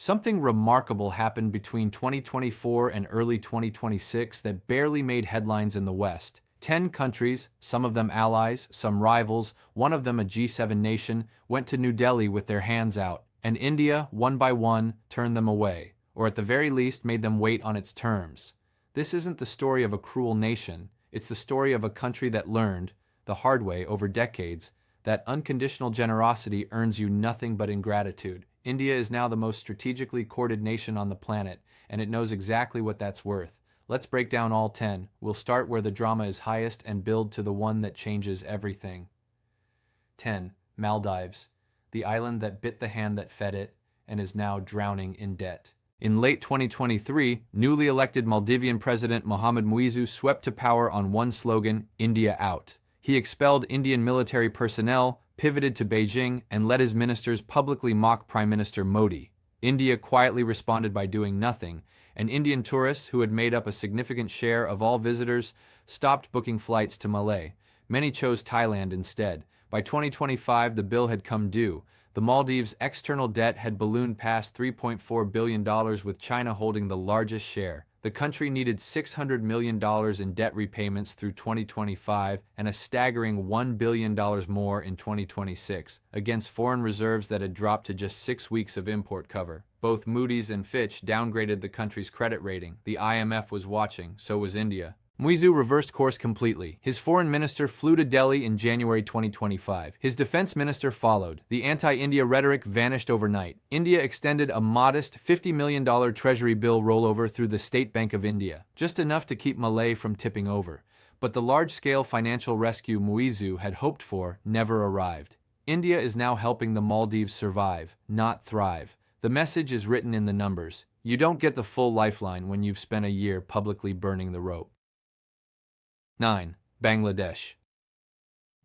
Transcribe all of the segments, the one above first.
Something remarkable happened between 2024 and early 2026 that barely made headlines in the West. 10 countries, some of them allies, some rivals, one of them a G7 nation, went to New Delhi with their hands out, and India, one by one, turned them away, or at the very least made them wait on its terms. This isn't the story of a cruel nation, it's the story of a country that learned, the hard way over decades, that unconditional generosity earns you nothing but ingratitude. India is now the most strategically courted nation on the planet, and it knows exactly what that's worth. Let's break down all 10. We'll start where the drama is highest and build to the one that changes everything. 10. Maldives, the island that bit the hand that fed it and is now drowning in debt. In late 2023, newly elected Maldivian President Mohamed Muizzu swept to power on one slogan, India out. He expelled Indian military personnel, pivoted to Beijing, and let his ministers publicly mock Prime Minister Modi. India quietly responded by doing nothing, and Indian tourists, who had made up a significant share of all visitors, stopped booking flights to Malé. Many chose Thailand instead. By 2025, the bill had come due. The Maldives' external debt had ballooned past $3.4 billion, with China holding the largest share. The country needed $600 million in debt repayments through 2025 and a staggering $1 billion more in 2026, against foreign reserves that had dropped to just 6 weeks of import cover. Both Moody's and Fitch downgraded the country's credit rating. The IMF was watching, so was India. Muizzu reversed course completely. His foreign minister flew to Delhi in January 2025. His defense minister followed. The anti-India rhetoric vanished overnight. India extended a modest $50 million treasury bill rollover through the State Bank of India, just enough to keep Malé from tipping over. But the large-scale financial rescue Muizzu had hoped for never arrived. India is now helping the Maldives survive, not thrive. The message is written in the numbers. You don't get the full lifeline when you've spent a year publicly burning the rope. 9. Bangladesh.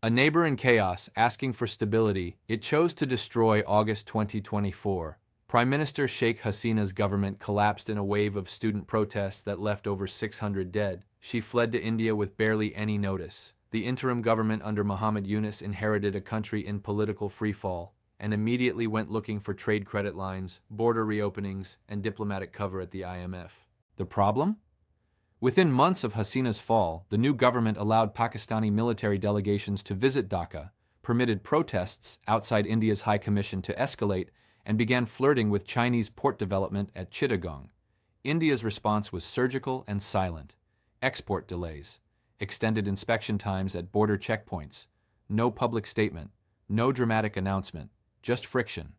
A neighbor in chaos asking for stability, it chose to destroy August 2024. Prime Minister Sheikh Hasina's government collapsed in a wave of student protests that left over 600 dead. She fled to India with barely any notice. The interim government under Muhammad Yunus inherited a country in political freefall and immediately went looking for trade credit lines, border reopenings, and diplomatic cover at the IMF. The problem? Within months of Hasina's fall, the new government allowed Pakistani military delegations to visit Dhaka, permitted protests outside India's High Commission to escalate, and began flirting with Chinese port development at Chittagong. India's response was surgical and silent. Export delays, extended inspection times at border checkpoints, no public statement, no dramatic announcement, just friction.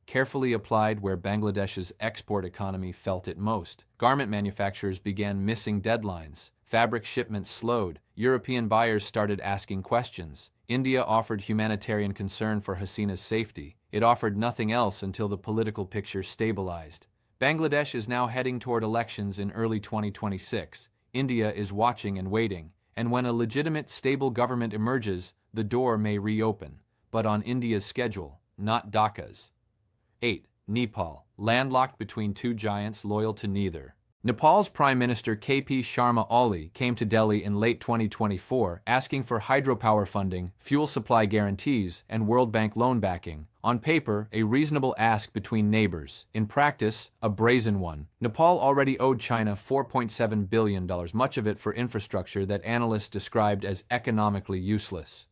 Carefully applied where Bangladesh's export economy felt it most. Garment manufacturers began missing deadlines. Fabric shipments slowed. European buyers started asking questions. India offered humanitarian concern for Hasina's safety. It offered nothing else until the political picture stabilized. Bangladesh is now heading toward elections in early 2026. India is watching and waiting. And when a legitimate, stable government emerges, the door may reopen. But on India's schedule, not Dhaka's. 8. Nepal, landlocked between two giants loyal to neither. Nepal's Prime Minister KP Sharma Oli came to Delhi in late 2024 asking for hydropower funding, fuel supply guarantees, and World Bank loan backing. On paper, a reasonable ask between neighbors. In practice, a brazen one. Nepal already owed China $4.7 billion, much of it for infrastructure that analysts described as economically useless.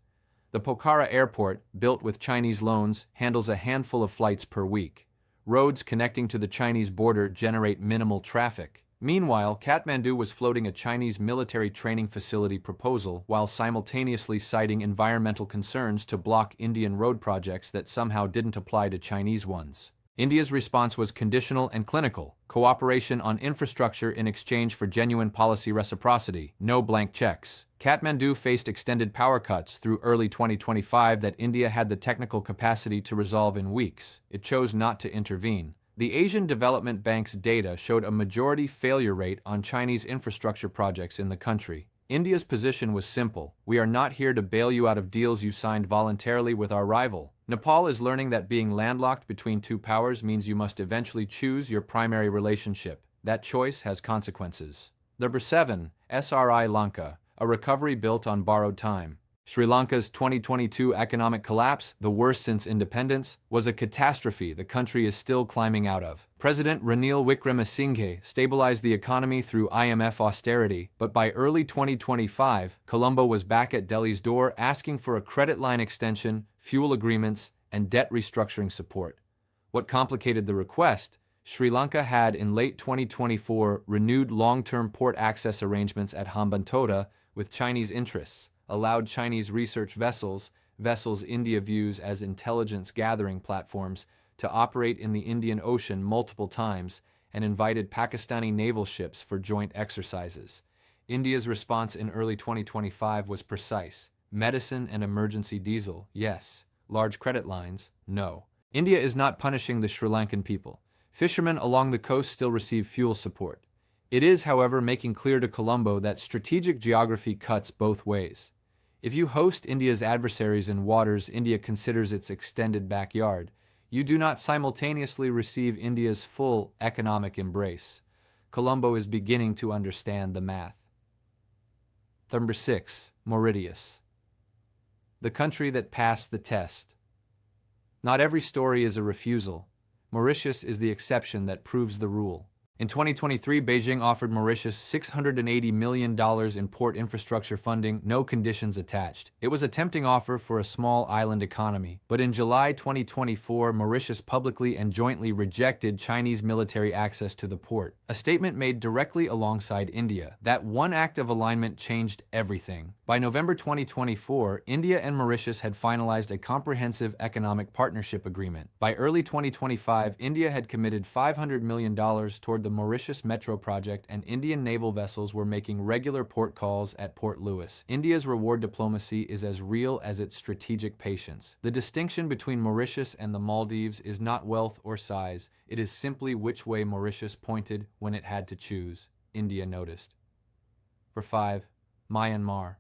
The Pokhara airport, built with Chinese loans, handles a handful of flights per week. Roads connecting to the Chinese border generate minimal traffic. Meanwhile, Kathmandu was floating a Chinese military training facility proposal while simultaneously citing environmental concerns to block Indian road projects that somehow didn't apply to Chinese ones. India's response was conditional and clinical, cooperation on infrastructure in exchange for genuine policy reciprocity, no blank checks. Kathmandu faced extended power cuts through early 2025 that India had the technical capacity to resolve in weeks. It chose not to intervene. The Asian Development Bank's data showed a majority failure rate on Chinese infrastructure projects in the country. India's position was simple: we are not here to bail you out of deals you signed voluntarily with our rival. Nepal is learning that being landlocked between two powers means you must eventually choose your primary relationship. That choice has consequences. Number 7. Sri Lanka, a recovery built on borrowed time. Sri Lanka's 2022 economic collapse, the worst since independence, was a catastrophe the country is still climbing out of. President Ranil Wickremesinghe stabilized the economy through IMF austerity, but by early 2025, Colombo was back at Delhi's door asking for a credit line extension, fuel agreements, and debt restructuring support. What complicated the request? Sri Lanka had in late 2024 renewed long-term port access arrangements at Hambantota with Chinese interests, allowed Chinese research vessels India views as intelligence gathering platforms, to operate in the Indian Ocean multiple times, and invited Pakistani naval ships for joint exercises. India's response in early 2025 was precise. Medicine and emergency diesel, yes. Large credit lines, no. India is not punishing the Sri Lankan people. Fishermen along the coast still receive fuel support. It is, however, making clear to Colombo that strategic geography cuts both ways. If you host India's adversaries in waters India considers its extended backyard, you do not simultaneously receive India's full economic embrace. Colombo is beginning to understand the math. Number 6. Mauritius. The country that passed the test. Not every story is a refusal. Mauritius is the exception that proves the rule. In 2023, Beijing offered Mauritius $680 million in port infrastructure funding, no conditions attached. It was a tempting offer for a small island economy, but in July 2024, Mauritius publicly and jointly rejected Chinese military access to the port, a statement made directly alongside India. That one act of alignment changed everything. By November 2024, India and Mauritius had finalized a comprehensive economic partnership agreement. By early 2025, India had committed $500 million toward the Mauritius Metro project, and Indian naval vessels were making regular port calls at Port Louis. India's reward diplomacy is as real as its strategic patience. The distinction between Mauritius and the Maldives is not wealth or size, it is simply which way Mauritius pointed when it had to choose, India noticed. For 5. Myanmar.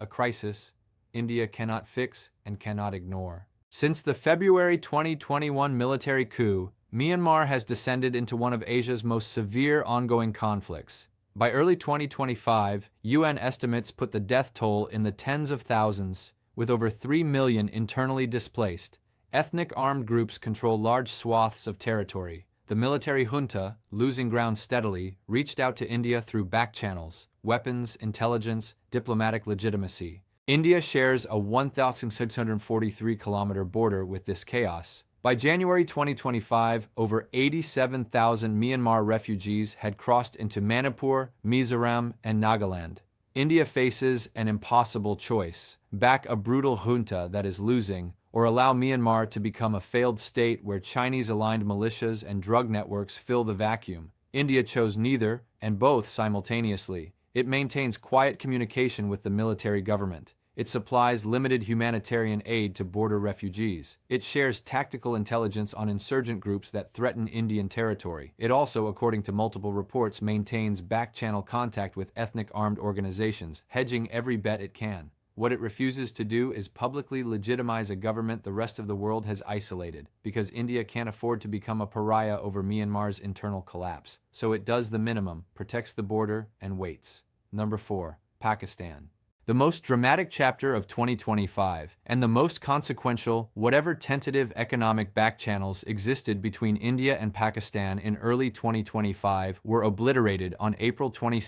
A crisis India cannot fix and cannot ignore. Since the February 2021 military coup, Myanmar has descended into one of Asia's most severe ongoing conflicts. By early 2025, UN estimates put the death toll in the tens of thousands, with over 3 million internally displaced. Ethnic armed groups control large swaths of territory. The military junta, losing ground steadily, reached out to India through back channels, weapons, intelligence, diplomatic legitimacy. India shares a 1,643-kilometer border with this chaos. By January 2025, over 87,000 Myanmar refugees had crossed into Manipur, Mizoram, and Nagaland. India faces an impossible choice: back a brutal junta that is losing, or allow Myanmar to become a failed state where Chinese-aligned militias and drug networks fill the vacuum. India chose neither, and both simultaneously. It maintains quiet communication with the military government. It supplies limited humanitarian aid to border refugees. It shares tactical intelligence on insurgent groups that threaten Indian territory. It also, according to multiple reports, maintains back-channel contact with ethnic armed organizations, hedging every bet it can. What it refuses to do is publicly legitimize a government the rest of the world has isolated, because India can't afford to become a pariah over Myanmar's internal collapse. So it does the minimum, protects the border, and waits. Number 4. Pakistan. The most dramatic chapter of 2025, and the most consequential, whatever tentative economic backchannels existed between India and Pakistan in early 2025, were obliterated on April 22,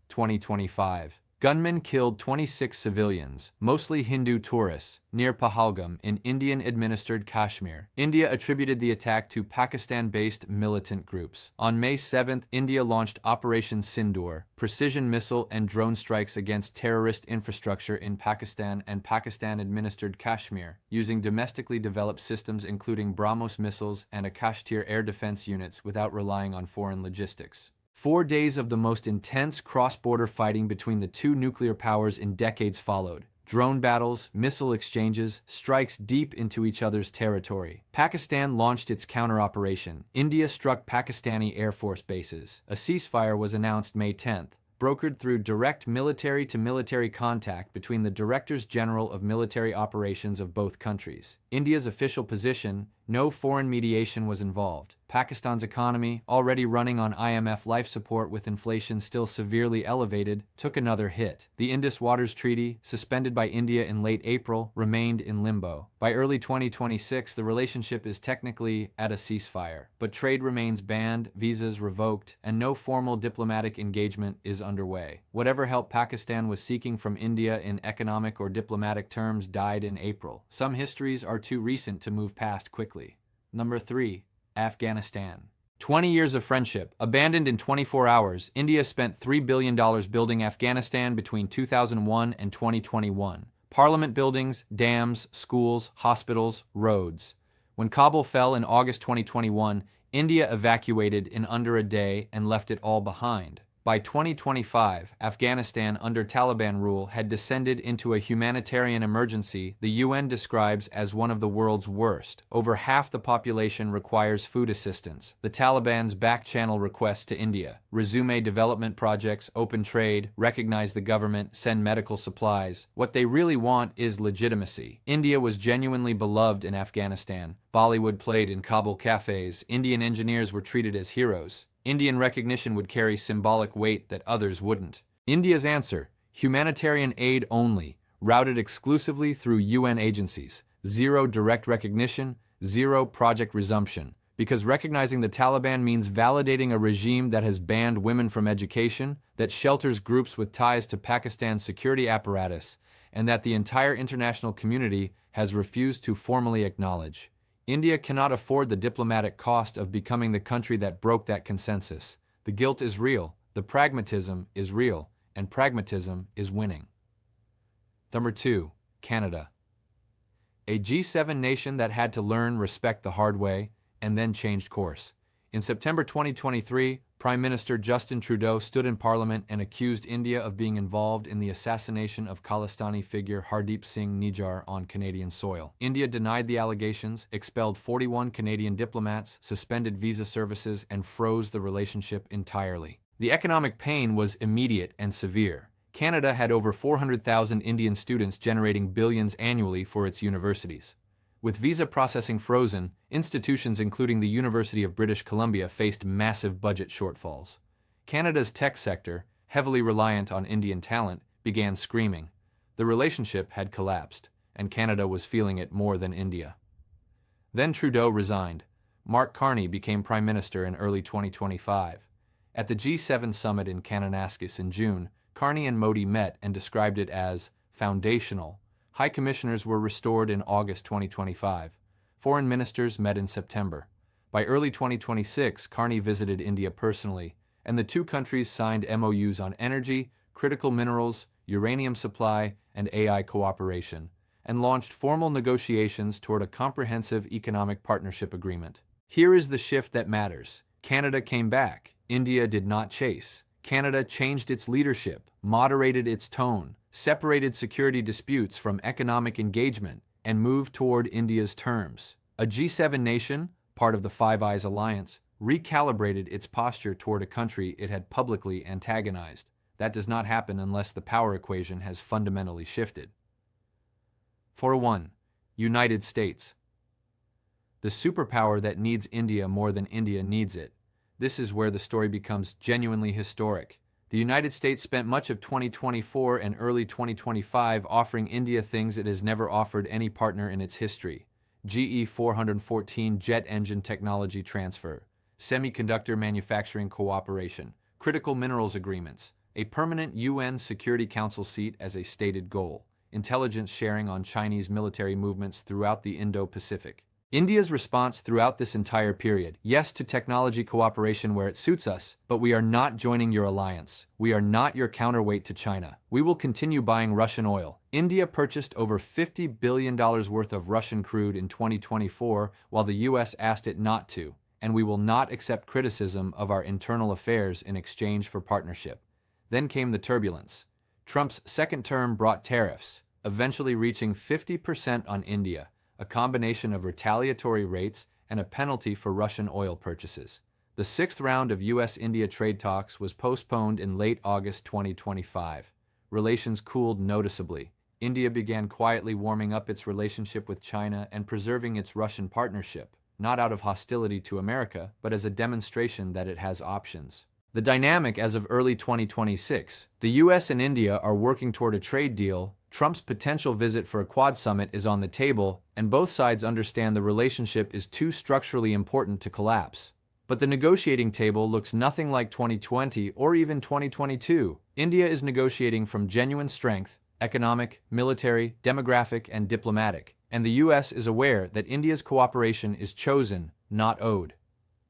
2025. Gunmen killed 26 civilians, mostly Hindu tourists, near Pahalgam in Indian-administered Kashmir. India attributed the attack to Pakistan-based militant groups. On May 7, India launched Operation Sindoor, precision missile and drone strikes against terrorist infrastructure in Pakistan and Pakistan-administered Kashmir, using domestically developed systems including BrahMos missiles and Akash-tier air defense units without relying on foreign logistics. 4 days of the most intense cross-border fighting between the two nuclear powers in decades followed. Drone battles, missile exchanges, strikes deep into each other's territory. Pakistan launched its counter-operation. India struck Pakistani Air Force bases. A ceasefire was announced May 10th, brokered through direct military-to-military contact between the Directors General of Military Operations of both countries. India's official position: No foreign mediation was involved. Pakistan's economy, already running on IMF life support with inflation still severely elevated, took another hit. The Indus Waters Treaty, suspended by India in late April, remained in limbo. By early 2026, the relationship is technically at a ceasefire, but trade remains banned, visas revoked, and no formal diplomatic engagement is underway. Whatever help Pakistan was seeking from India in economic or diplomatic terms died in April. Some histories are too recent to move past quickly. Number 3. Afghanistan. 20 years of friendship. Abandoned in 24 hours, India spent $3 billion building Afghanistan between 2001 and 2021. Parliament buildings, dams, schools, hospitals, roads. When Kabul fell in August 2021, India evacuated in under a day and left it all behind. By 2025, Afghanistan under Taliban rule had descended into a humanitarian emergency the UN describes as one of the world's worst. Over half the population requires food assistance. The Taliban's back-channel requests to India: resume development projects, open trade, recognize the government, send medical supplies. What they really want is legitimacy. India was genuinely beloved in Afghanistan. Bollywood played in Kabul cafes. Indian engineers were treated as heroes. Indian recognition would carry symbolic weight that others wouldn't. India's answer: humanitarian aid only, routed exclusively through UN agencies. Zero direct recognition, zero project resumption. Because recognizing the Taliban means validating a regime that has banned women from education, that shelters groups with ties to Pakistan's security apparatus, and that the entire international community has refused to formally acknowledge. India cannot afford the diplomatic cost of becoming the country that broke that consensus. The guilt is real, the pragmatism is real, and pragmatism is winning. Number 2. Canada. A G7 nation that had to learn respect the hard way and then changed course. In September 2023, Prime Minister Justin Trudeau stood in Parliament and accused India of being involved in the assassination of Khalistani figure Hardeep Singh Nijjar on Canadian soil. India denied the allegations, expelled 41 Canadian diplomats, suspended visa services, and froze the relationship entirely. The economic pain was immediate and severe. Canada had over 400,000 Indian students generating billions annually for its universities. With visa processing frozen, institutions including the University of British Columbia faced massive budget shortfalls. Canada's tech sector, heavily reliant on Indian talent, began screaming. The relationship had collapsed, and Canada was feeling it more than India. Then Trudeau resigned. Mark Carney became Prime Minister in early 2025. At the G7 summit in Kananaskis in June, Carney and Modi met and described it as foundational. High commissioners were restored in August 2025. Foreign ministers met in September. By early 2026, Carney visited India personally, and the two countries signed MOUs on energy, critical minerals, uranium supply, and AI cooperation, and launched formal negotiations toward a comprehensive economic partnership agreement. Here is the shift that matters. Canada came back. India did not chase. Canada changed its leadership, moderated its tone, separated security disputes from economic engagement, and moved toward India's terms. A G7 nation, part of the Five Eyes Alliance, recalibrated its posture toward a country it had publicly antagonized. That does not happen unless the power equation has fundamentally shifted. 4-1. United States. The superpower that needs India more than India needs it. This is where the story becomes genuinely historic. The United States spent much of 2024 and early 2025 offering India things it has never offered any partner in its history: GE 414 jet engine technology transfer, semiconductor manufacturing cooperation, critical minerals agreements, a permanent UN Security Council seat as a stated goal, intelligence sharing on Chinese military movements throughout the Indo-Pacific. India's response throughout this entire period: yes to technology cooperation where it suits us, but we are not joining your alliance. We are not your counterweight to China. We will continue buying Russian oil. India purchased over $50 billion worth of Russian crude in 2024 while the US asked it not to, and we will not accept criticism of our internal affairs in exchange for partnership. Then came the turbulence. Trump's second term brought tariffs, eventually reaching 50% on India, a combination of retaliatory rates and a penalty for Russian oil purchases. The sixth round of US-India trade talks was postponed in late August 2025. Relations cooled noticeably. India began quietly warming up its relationship with China and preserving its Russian partnership, not out of hostility to America, but as a demonstration that it has options. The dynamic as of early 2026, the US and India are working toward a trade deal, Trump's potential visit for a Quad summit is on the table, and both sides understand the relationship is too structurally important to collapse. But the negotiating table looks nothing like 2020 or even 2022. India is negotiating from genuine strength, economic, military, demographic, and diplomatic, and the US is aware that India's cooperation is chosen, not owed.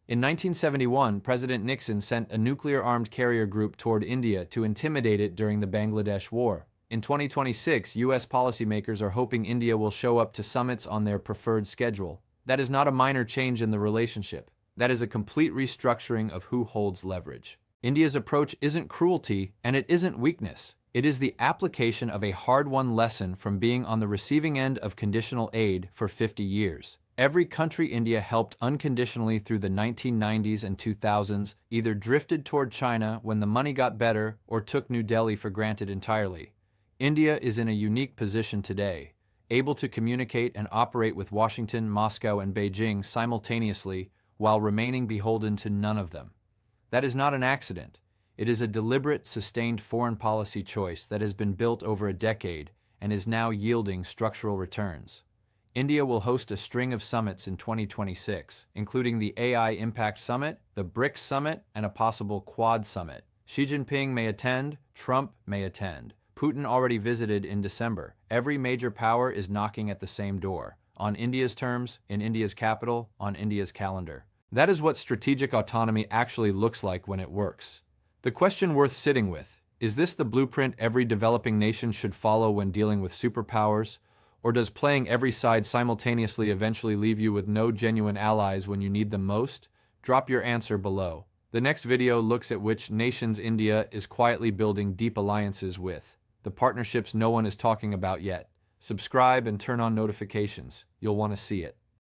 In 1971, President Nixon sent a nuclear-armed carrier group toward India to intimidate it during the Bangladesh War. In 2026, US policymakers are hoping India will show up to summits on their preferred schedule. That is not a minor change in the relationship. That is a complete restructuring of who holds leverage. India's approach isn't cruelty, and it isn't weakness. It is the application of a hard-won lesson from being on the receiving end of conditional aid for 50 years. Every country India helped unconditionally through the 1990s and 2000s either drifted toward China when the money got better or took New Delhi for granted entirely. India is in a unique position today, able to communicate and operate with Washington, Moscow, and Beijing simultaneously while remaining beholden to none of them. That is not an accident. It is a deliberate, sustained foreign policy choice that has been built over a decade and is now yielding structural returns. India will host a string of summits in 2026, including the AI Impact Summit, the BRICS Summit, and a possible Quad Summit. Xi Jinping may attend, Trump may attend. Putin already visited in December. Every major power is knocking at the same door. On India's terms, in India's capital, on India's calendar. That is what strategic autonomy actually looks like when it works. The question worth sitting with, is this the blueprint every developing nation should follow when dealing with superpowers? Or does playing every side simultaneously eventually leave you with no genuine allies when you need them most? Drop your answer below. The next video looks at which nations India is quietly building deep alliances with, the partnerships no one is talking about yet. Subscribe and turn on notifications. You'll want to see it.